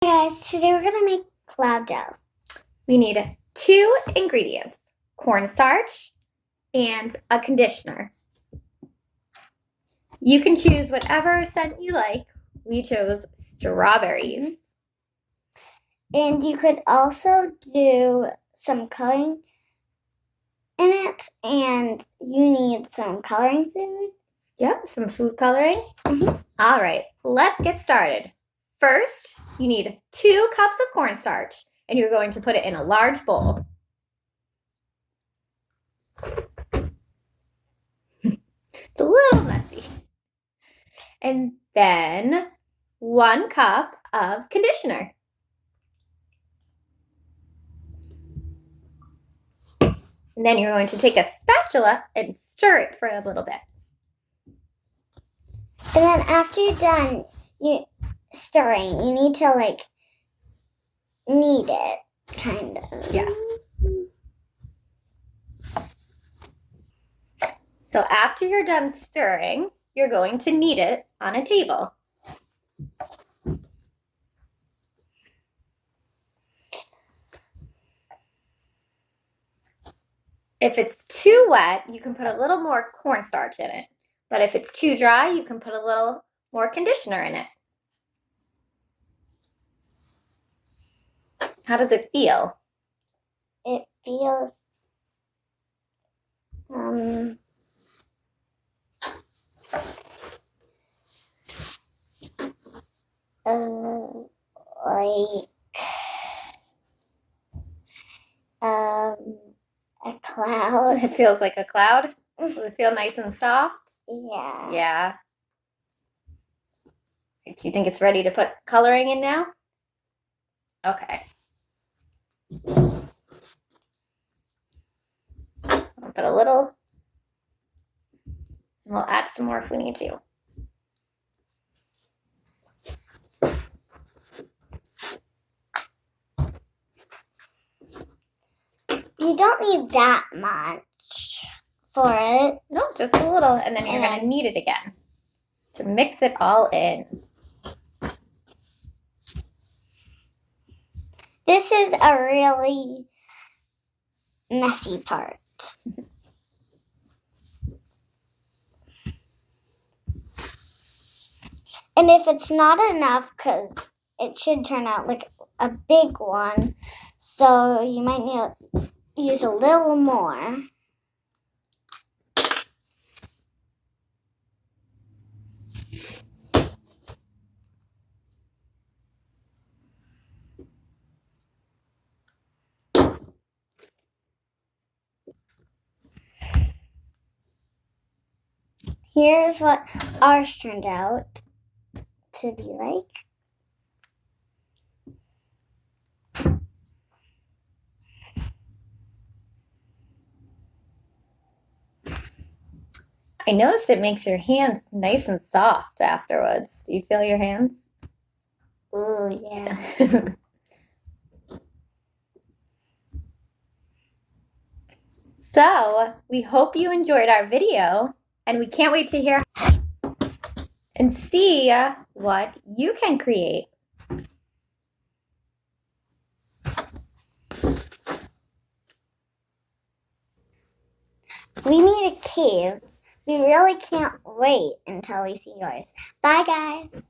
Hey guys, today we're gonna make cloud dough. We need 2 ingredients, cornstarch and a conditioner. You can choose whatever scent you like. We chose strawberries. And you could also do some coloring in it, and you need some coloring food. Yep, some food coloring. Mm-hmm. All right, let's get started. First, you need 2 cups of cornstarch, and you're going to put it in a large bowl. It's a little messy. And then 1 cup of conditioner. And then you're going to take a spatula and stir it for a little bit. And then after you're done stirring, you need to knead it, kind of. Yes. So after you're done stirring, you're going to knead it on a table. If it's too wet, you can put a little more cornstarch in it. But if it's too dry, you can put a little more conditioner in it. How does it feel? It feels like a cloud. It feels like a cloud. Does it feel nice and soft? Yeah. Yeah. Do you think it's ready to put coloring in now? Okay. I'll put a little. And we'll add some more if we need to. You don't need that much for it. No, just a little. And then you're going to knead it again to mix it all in. This is a really messy part. And if it's not enough, because it should turn out like a big one, so you might need to use a little more. Here's what ours turned out to be like. I noticed it makes your hands nice and soft afterwards. Do you feel your hands? Oh, yeah. So, we hope you enjoyed our video, and we can't wait to hear and see what you can create. We made a cave. We really can't wait until we see yours. Bye, guys.